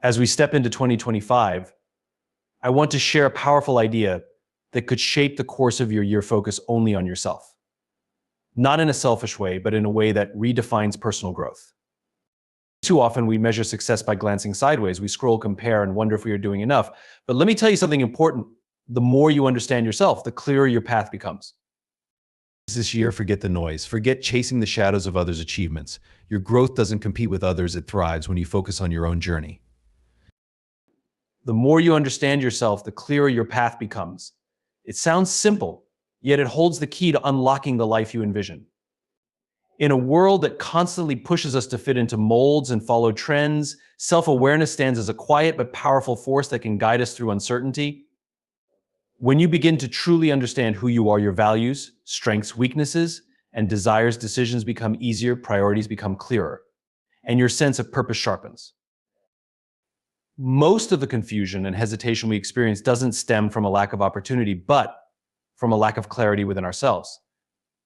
As we step into 2025, I want to share a powerful idea that could shape the course of your year. Focus only on yourself. Not in a selfish way, but in a way that redefines personal growth. Too often we measure success by glancing sideways. We scroll, compare, and wonder if we are doing enough. But let me tell you something important. The more you understand yourself, the clearer your path becomes. This year, forget the noise. Forget chasing the shadows of others' achievements. Your growth doesn't compete with others, it thrives when you focus on your own journey. The more you understand yourself, the clearer your path becomes. It sounds simple, yet it holds the key to unlocking the life you envision. In a world that constantly pushes us to fit into molds and follow trends, self-awareness stands as a quiet but powerful force that can guide us through uncertainty. When you begin to truly understand who you are, your values, strengths, weaknesses, and desires, decisions become easier, priorities become clearer, and your sense of purpose sharpens. Most of the confusion and hesitation we experience doesn't stem from a lack of opportunity, but from a lack of clarity within ourselves.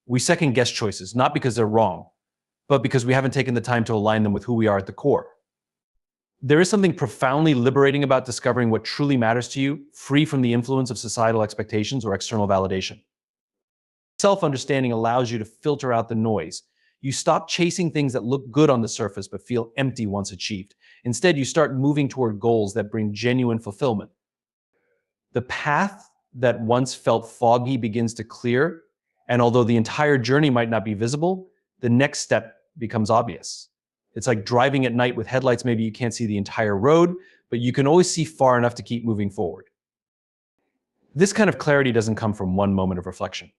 We second-guess choices, not because they're wrong, but because we haven't taken the time to align them with who we are at the core. There is something profoundly liberating about discovering what truly matters to you, free from the influence of societal expectations or external validation. Self-understanding allows you to filter out the noise. You stop chasing things that look good on the surface but feel empty once achieved. Instead, you start moving toward goals that bring genuine fulfillment. The path that once felt foggy begins to clear, and although the entire journey might not be visible, the next step becomes obvious. It's like driving at night with headlights. Maybe you can't see the entire road, but you can always see far enough to keep moving forward. This kind of clarity doesn't come from one moment of reflection.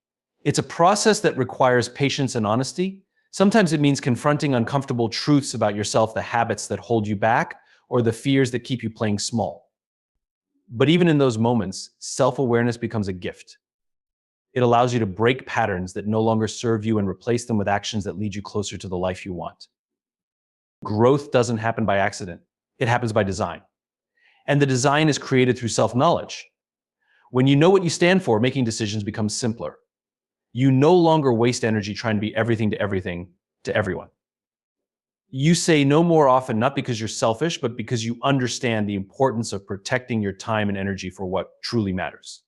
It's a process that requires patience and honesty. Sometimes it means confronting uncomfortable truths about yourself, the habits that hold you back, or the fears that keep you playing small. But even in those moments, self-awareness becomes a gift. It allows you to break patterns that no longer serve you and replace them with actions that lead you closer to the life you want. Growth doesn't happen by accident. It happens by design. And the design is created through self-knowledge. When you know what you stand for, making decisions becomes simpler. You no longer waste energy trying to be everything to everyone. You say no more often, not because you're selfish, but because you understand the importance of protecting your time and energy for what truly matters.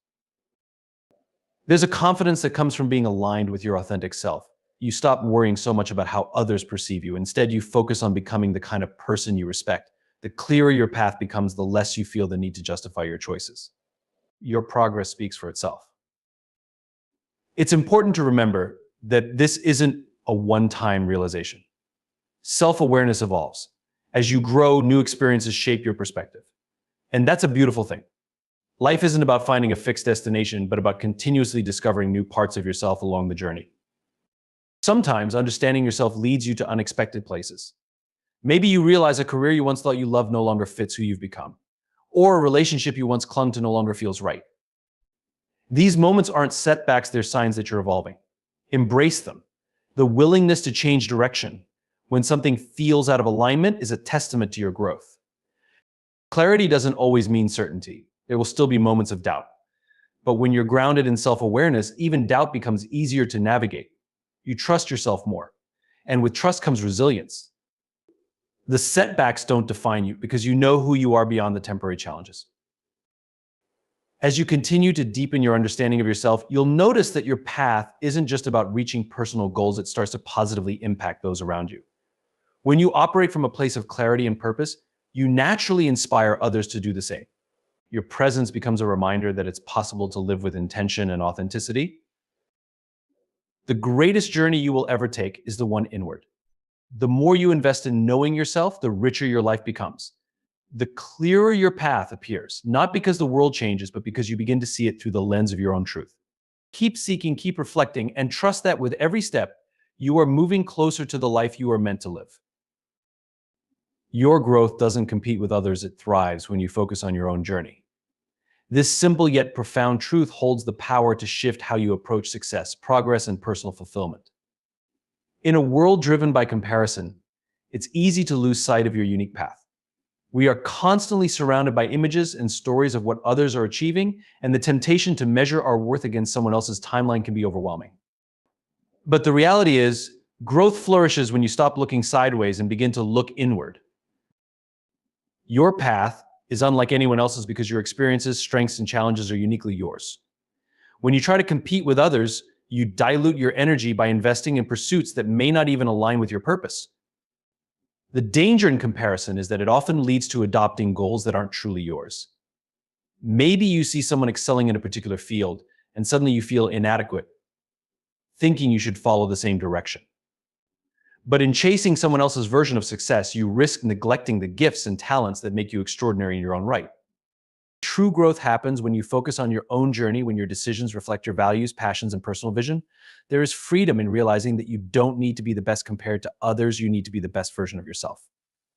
There's a confidence that comes from being aligned with your authentic self. You stop worrying so much about how others perceive you. Instead, you focus on becoming the kind of person you respect. The clearer your path becomes, the less you feel the need to justify your choices. Your progress speaks for itself. It's important to remember that this isn't a one-time realization. Self-awareness evolves. As you grow, new experiences shape your perspective. And that's a beautiful thing. Life isn't about finding a fixed destination, but about continuously discovering new parts of yourself along the journey. Sometimes understanding yourself leads you to unexpected places. Maybe you realize a career you once thought you loved no longer fits who you've become, or a relationship you once clung to no longer feels right. These moments aren't setbacks, they're signs that you're evolving. Embrace them. The willingness to change direction when something feels out of alignment is a testament to your growth. Clarity doesn't always mean certainty. There will still be moments of doubt. But when you're grounded in self-awareness, even doubt becomes easier to navigate. You trust yourself more. And with trust comes resilience. The setbacks don't define you because you know who you are beyond the temporary challenges. As you continue to deepen your understanding of yourself, you'll notice that your path isn't just about reaching personal goals, it starts to positively impact those around you. When you operate from a place of clarity and purpose, you naturally inspire others to do the same. Your presence becomes a reminder that it's possible to live with intention and authenticity. The greatest journey you will ever take is the one inward. The more you invest in knowing yourself, the richer your life becomes. The clearer your path appears, not because the world changes, but because you begin to see it through the lens of your own truth. Keep seeking, keep reflecting, and trust that with every step, you are moving closer to the life you are meant to live. Your growth doesn't compete with others, it thrives when you focus on your own journey. This simple yet profound truth holds the power to shift how you approach success, progress, and personal fulfillment. In a world driven by comparison, it's easy to lose sight of your unique path. We are constantly surrounded by images and stories of what others are achieving, and the temptation to measure our worth against someone else's timeline can be overwhelming. But the reality is, growth flourishes when you stop looking sideways and begin to look inward. Your path is unlike anyone else's because your experiences, strengths, and challenges are uniquely yours. When you try to compete with others, you dilute your energy by investing in pursuits that may not even align with your purpose. The danger in comparison is that it often leads to adopting goals that aren't truly yours. Maybe you see someone excelling in a particular field, and suddenly you feel inadequate, thinking you should follow the same direction. But in chasing someone else's version of success, you risk neglecting the gifts and talents that make you extraordinary in your own right. True growth happens when you focus on your own journey, when your decisions reflect your values, passions, and personal vision. There is freedom in realizing that you don't need to be the best compared to others, you need to be the best version of yourself.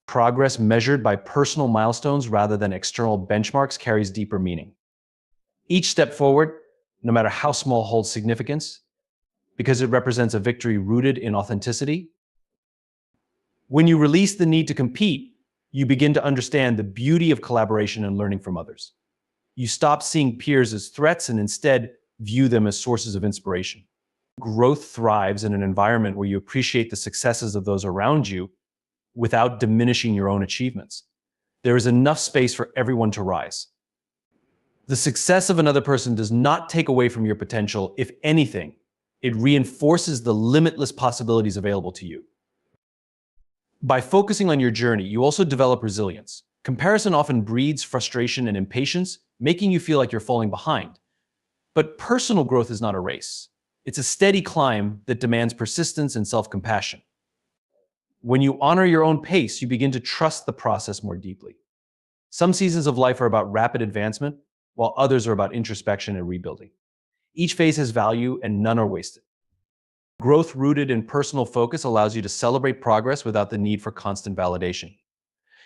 Progress measured by personal milestones rather than external benchmarks carries deeper meaning. Each step forward, no matter how small, holds significance because it represents a victory rooted in authenticity. When you release the need to compete, you begin to understand the beauty of collaboration and learning from others. You stop seeing peers as threats and instead view them as sources of inspiration. Growth thrives in an environment where you appreciate the successes of those around you without diminishing your own achievements. There is enough space for everyone to rise. The success of another person does not take away from your potential. If anything, it reinforces the limitless possibilities available to you. By focusing on your journey, you also develop resilience. Comparison often breeds frustration and impatience, making you feel like you're falling behind. But personal growth is not a race. It's a steady climb that demands persistence and self-compassion. When you honor your own pace, you begin to trust the process more deeply. Some seasons of life are about rapid advancement, while others are about introspection and rebuilding. Each phase has value and none are wasted. Growth rooted in personal focus allows you to celebrate progress without the need for constant validation.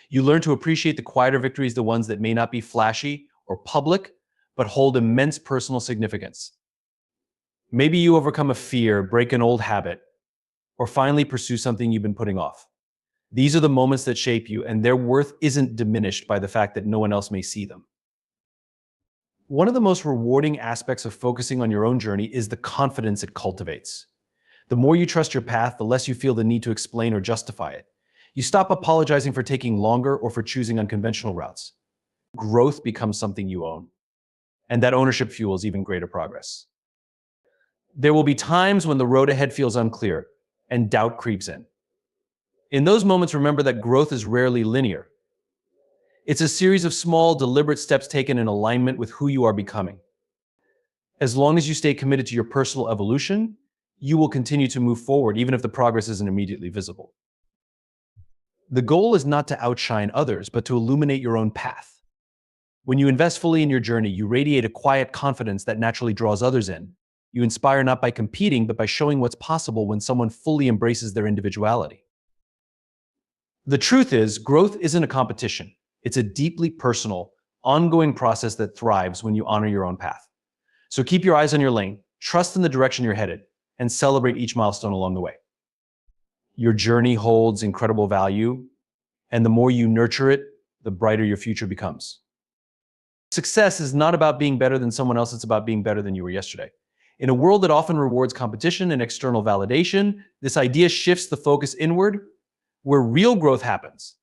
You learn to appreciate the quieter victories, the ones that may not be flashy or public, but hold immense personal significance. Maybe you overcome a fear, break an old habit, or finally pursue something you've been putting off. These are the moments that shape you, and their worth isn't diminished by the fact that no one else may see them. One of the most rewarding aspects of focusing on your own journey is the confidence it cultivates. The more you trust your path, the less you feel the need to explain or justify it. You stop apologizing for taking longer or for choosing unconventional routes. Growth becomes something you own, and that ownership fuels even greater progress. There will be times when the road ahead feels unclear and doubt creeps in. In those moments, remember that growth is rarely linear. It's a series of small, deliberate steps taken in alignment with who you are becoming. As long as you stay committed to your personal evolution, you will continue to move forward, even if the progress isn't immediately visible. The goal is not to outshine others, but to illuminate your own path. When you invest fully in your journey, you radiate a quiet confidence that naturally draws others in. You inspire not by competing, but by showing what's possible when someone fully embraces their individuality. The truth is, growth isn't a competition. It's a deeply personal, ongoing process that thrives when you honor your own path. So keep your eyes on your lane, trust in the direction you're headed, and celebrate each milestone along the way. Your journey holds incredible value, and the more you nurture it, the brighter your future becomes. Success is not about being better than someone else, it's about being better than you were yesterday. In a world that often rewards competition and external validation, this idea shifts the focus inward, where real growth happens.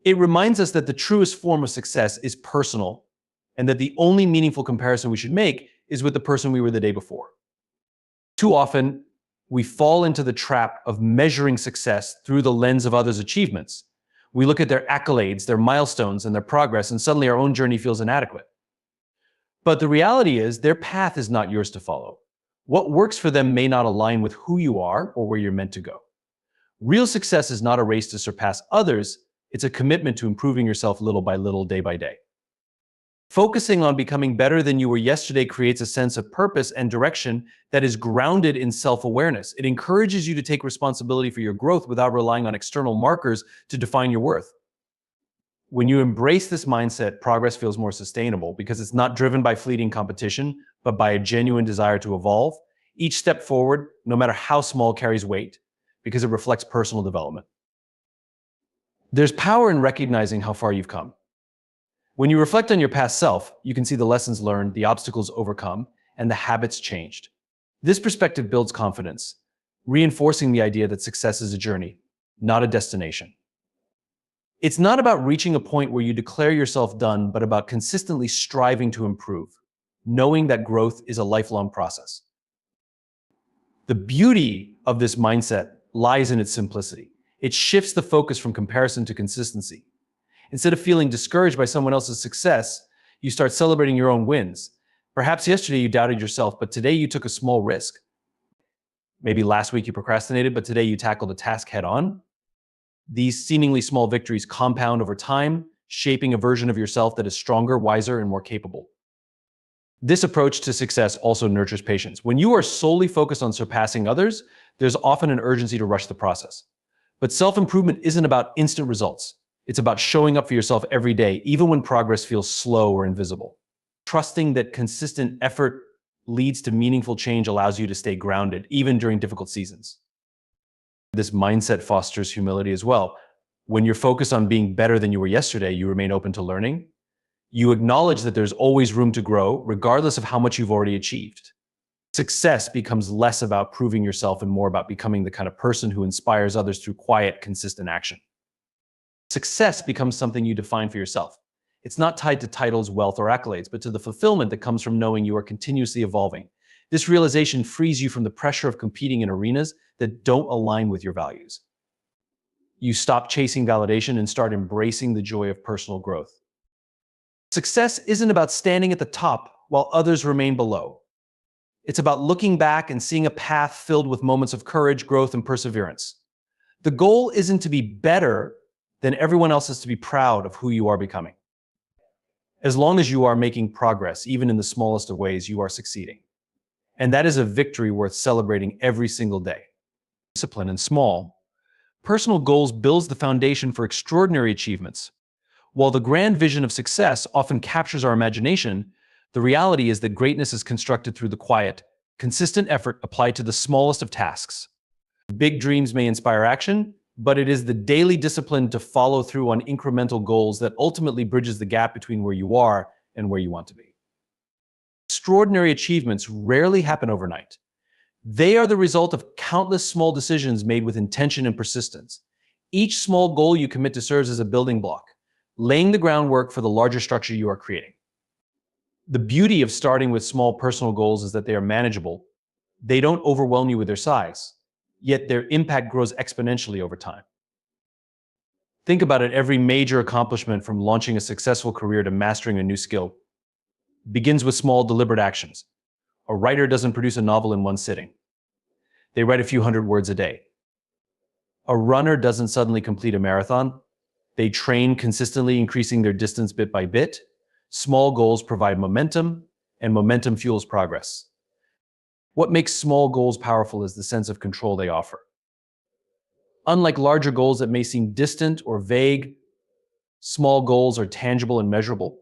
It reminds us that the truest form of success is personal, and that the only meaningful comparison we should make is with the person we were the day before. Too often, we fall into the trap of measuring success through the lens of others' achievements. We look at their accolades, their milestones, and their progress, and suddenly our own journey feels inadequate. But the reality is, their path is not yours to follow. What works for them may not align with who you are or where you're meant to go. Real success is not a race to surpass others, it's a commitment to improving yourself little by little, day by day. Focusing on becoming better than you were yesterday creates a sense of purpose and direction that is grounded in self-awareness. It encourages you to take responsibility for your growth without relying on external markers to define your worth. When you embrace this mindset, progress feels more sustainable because it's not driven by fleeting competition, but by a genuine desire to evolve. Each step forward, no matter how small, carries weight because it reflects personal development. There's power in recognizing how far you've come. When you reflect on your past self, you can see the lessons learned, the obstacles overcome, and the habits changed. This perspective builds confidence, reinforcing the idea that success is a journey, not a destination. It's not about reaching a point where you declare yourself done, but about consistently striving to improve, knowing that growth is a lifelong process. The beauty of this mindset lies in its simplicity. It shifts the focus from comparison to consistency. Instead of feeling discouraged by someone else's success, you start celebrating your own wins. Perhaps yesterday you doubted yourself, but today you took a small risk. Maybe last week you procrastinated, but today you tackled a task head on. These seemingly small victories compound over time, shaping a version of yourself that is stronger, wiser, and more capable. This approach to success also nurtures patience. When you are solely focused on surpassing others, there's often an urgency to rush the process. But self-improvement isn't about instant results. It's about showing up for yourself every day, even when progress feels slow or invisible. Trusting that consistent effort leads to meaningful change allows you to stay grounded, even during difficult seasons. This mindset fosters humility as well. When you're focused on being better than you were yesterday, you remain open to learning. You acknowledge that there's always room to grow, regardless of how much you've already achieved. Success becomes less about proving yourself and more about becoming the kind of person who inspires others through quiet, consistent action. Success becomes something you define for yourself. It's not tied to titles, wealth, or accolades, but to the fulfillment that comes from knowing you are continuously evolving. This realization frees you from the pressure of competing in arenas that don't align with your values. You stop chasing validation and start embracing the joy of personal growth. Success isn't about standing at the top while others remain below. It's about looking back and seeing a path filled with moments of courage, growth, and perseverance. The goal isn't to be better than everyone else, is to be proud of who you are becoming. As long as you are making progress, even in the smallest of ways, you are succeeding. And that is a victory worth celebrating every single day. Discipline and small, personal goals builds the foundation for extraordinary achievements. While the grand vision of success often captures our imagination, the reality is that greatness is constructed through the quiet, consistent effort applied to the smallest of tasks. Big dreams may inspire action, but it is the daily discipline to follow through on incremental goals that ultimately bridges the gap between where you are and where you want to be. Extraordinary achievements rarely happen overnight. They are the result of countless small decisions made with intention and persistence. Each small goal you commit to serves as a building block, laying the groundwork for the larger structure you are creating. The beauty of starting with small personal goals is that they are manageable. They don't overwhelm you with their size, yet their impact grows exponentially over time. Think about it, every major accomplishment, from launching a successful career to mastering a new skill, begins with small, deliberate actions. A writer doesn't produce a novel in one sitting. They write a few hundred words a day. A runner doesn't suddenly complete a marathon. They train consistently, increasing their distance bit by bit. Small goals provide momentum, and momentum fuels progress. What makes small goals powerful is the sense of control they offer. Unlike larger goals that may seem distant or vague, small goals are tangible and measurable.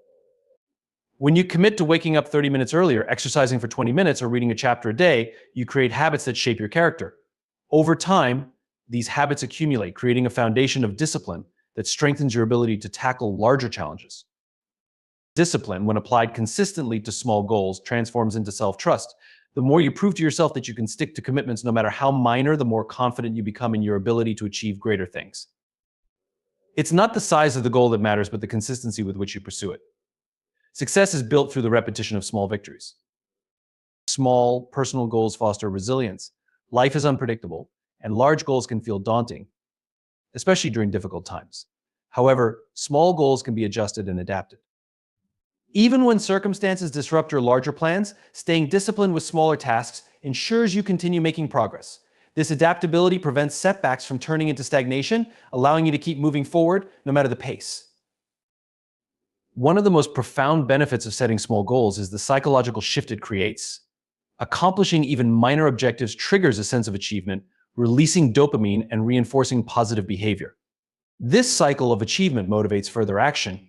When you commit to waking up 30 minutes earlier, exercising for 20 minutes, or reading a chapter a day, you create habits that shape your character. Over time, these habits accumulate, creating a foundation of discipline that strengthens your ability to tackle larger challenges. Discipline, when applied consistently to small goals, transforms into self-trust. The more you prove to yourself that you can stick to commitments no matter how minor, the more confident you become in your ability to achieve greater things. It's not the size of the goal that matters, but the consistency with which you pursue it. Success is built through the repetition of small victories. Small, personal goals foster resilience. Life is unpredictable, and large goals can feel daunting, especially during difficult times. However, small goals can be adjusted and adapted. Even when circumstances disrupt your larger plans, staying disciplined with smaller tasks ensures you continue making progress. This adaptability prevents setbacks from turning into stagnation, allowing you to keep moving forward no matter the pace. One of the most profound benefits of setting small goals is the psychological shift it creates. Accomplishing even minor objectives triggers a sense of achievement, releasing dopamine and reinforcing positive behavior. This cycle of achievement motivates further action,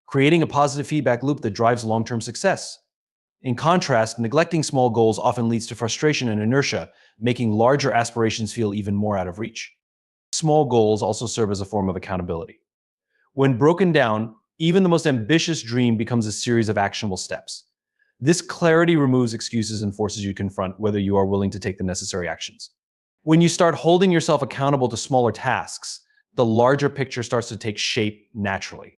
creating a positive feedback loop that drives long-term success. In contrast, neglecting small goals often leads to frustration and inertia, making larger aspirations feel even more out of reach. Small goals also serve as a form of accountability. When broken down, even the most ambitious dream becomes a series of actionable steps. This clarity removes excuses and forces you to confront whether you are willing to take the necessary actions. When you start holding yourself accountable to smaller tasks, the larger picture starts to take shape naturally.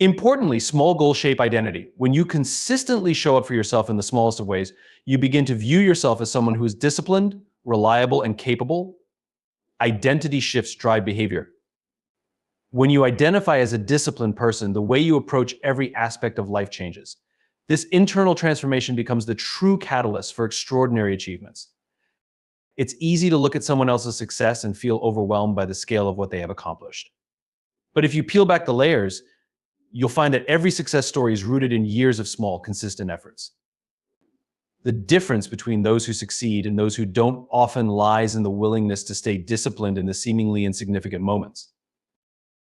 Importantly, small goals shape identity. When you consistently show up for yourself in the smallest of ways, you begin to view yourself as someone who is disciplined, reliable, and capable. Identity shifts drive behavior. When you identify as a disciplined person, the way you approach every aspect of life changes. This internal transformation becomes the true catalyst for extraordinary achievements. It's easy to look at someone else's success and feel overwhelmed by the scale of what they have accomplished. But if you peel back the layers, you'll find that every success story is rooted in years of small, consistent efforts. The difference between those who succeed and those who don't often lies in the willingness to stay disciplined in the seemingly insignificant moments.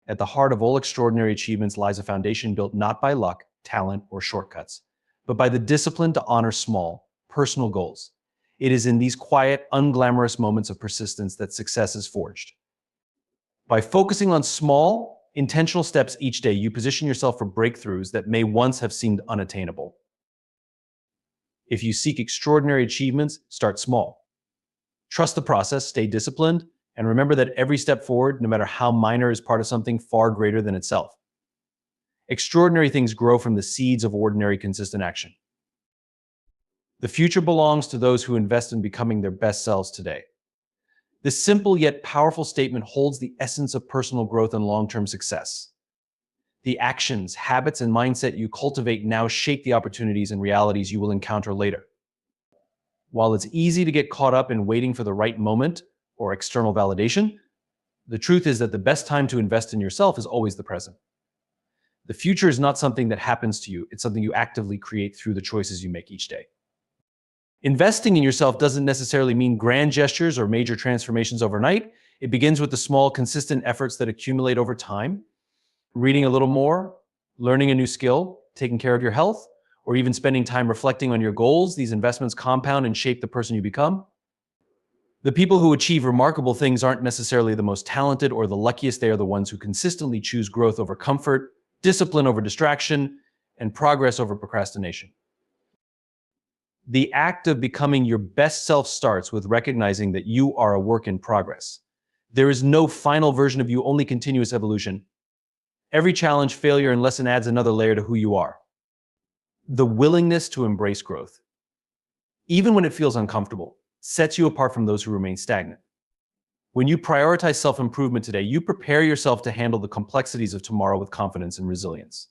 At the heart of all extraordinary achievements lies a foundation built not by luck, talent, or shortcuts, but by the discipline to honor small, personal goals. It is in these quiet, unglamorous moments of persistence that success is forged. By focusing on small, intentional steps each day, you position yourself for breakthroughs that may once have seemed unattainable. If you seek extraordinary achievements, start small. Trust the process, stay disciplined, and remember that every step forward, no matter how minor, is part of something far greater than itself. Extraordinary things grow from the seeds of ordinary, consistent action. The future belongs to those who invest in becoming their best selves today. This simple yet powerful statement holds the essence of personal growth and long-term success. The actions, habits, and mindset you cultivate now shape the opportunities and realities you will encounter later. While it's easy to get caught up in waiting for the right moment or external validation, the truth is that the best time to invest in yourself is always the present. The future is not something that happens to you, it's something you actively create through the choices you make each day. Investing in yourself doesn't necessarily mean grand gestures or major transformations overnight. It begins with the small, consistent efforts that accumulate over time. Reading a little more, learning a new skill, taking care of your health, or even spending time reflecting on your goals. These investments compound and shape the person you become. The people who achieve remarkable things aren't necessarily the most talented or the luckiest. They are the ones who consistently choose growth over comfort, discipline over distraction, and progress over procrastination. The act of becoming your best self starts with recognizing that you are a work in progress. There is no final version of you, only continuous evolution. Every challenge, failure, and lesson adds another layer to who you are. The willingness to embrace growth, even when it feels uncomfortable, sets you apart from those who remain stagnant. When you prioritize self-improvement today, you prepare yourself to handle the complexities of tomorrow with confidence and resilience.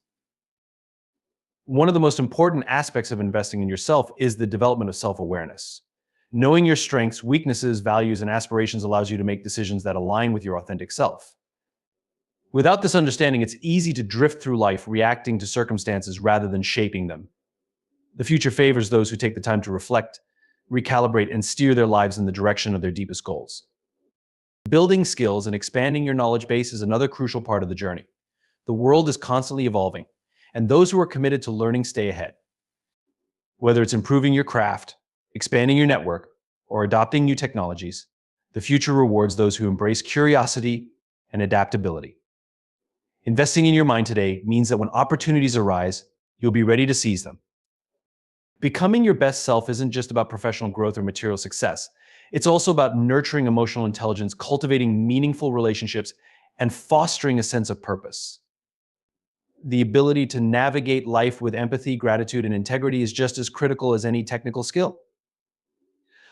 One of the most important aspects of investing in yourself is the development of self-awareness. Knowing your strengths, weaknesses, values, and aspirations allows you to make decisions that align with your authentic self. Without this understanding, it's easy to drift through life reacting to circumstances rather than shaping them. The future favors those who take the time to reflect, recalibrate, and steer their lives in the direction of their deepest goals. Building skills and expanding your knowledge base is another crucial part of the journey. The world is constantly evolving, and those who are committed to learning stay ahead. Whether it's improving your craft, expanding your network, or adopting new technologies, the future rewards those who embrace curiosity and adaptability. Investing in your mind today means that when opportunities arise, you'll be ready to seize them. Becoming your best self isn't just about professional growth or material success. It's also about nurturing emotional intelligence, cultivating meaningful relationships, and fostering a sense of purpose. The ability to navigate life with empathy, gratitude, and integrity is just as critical as any technical skill.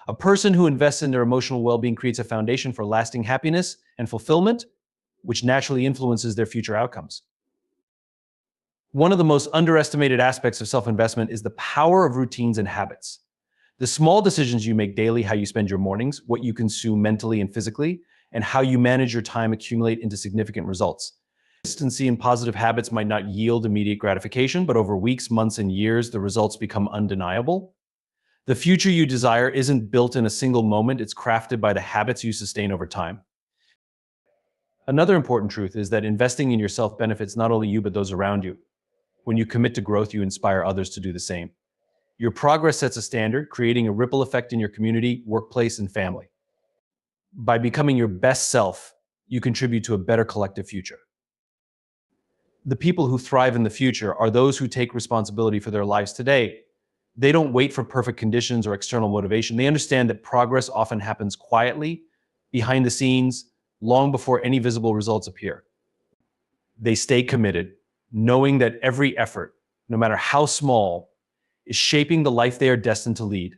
A person who invests in their emotional well-being creates a foundation for lasting happiness and fulfillment, which naturally influences their future outcomes. One of the most underestimated aspects of self-investment is the power of routines and habits. The small decisions you make daily, how you spend your mornings, what you consume mentally and physically, and how you manage your time accumulate into significant results. Consistency and positive habits might not yield immediate gratification, but over weeks, months, and years, the results become undeniable. The future you desire isn't built in a single moment, it's crafted by the habits you sustain over time. Another important truth is that investing in yourself benefits not only you, but those around you. When you commit to growth, you inspire others to do the same. Your progress sets a standard, creating a ripple effect in your community, workplace, and family. By becoming your best self, you contribute to a better collective future. The people who thrive in the future are those who take responsibility for their lives today. They don't wait for perfect conditions or external motivation. They understand that progress often happens quietly, behind the scenes, long before any visible results appear. They stay committed, knowing that every effort, no matter how small, is shaping the life they are destined to lead.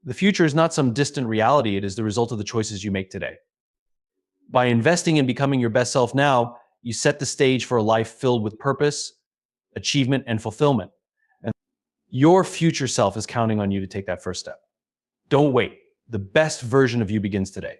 The future is not some distant reality, it is the result of the choices you make today. By investing in becoming your best self now, you set the stage for a life filled with purpose, achievement, and fulfillment. And your future self is counting on you to take that first step. Don't wait. The best version of you begins today.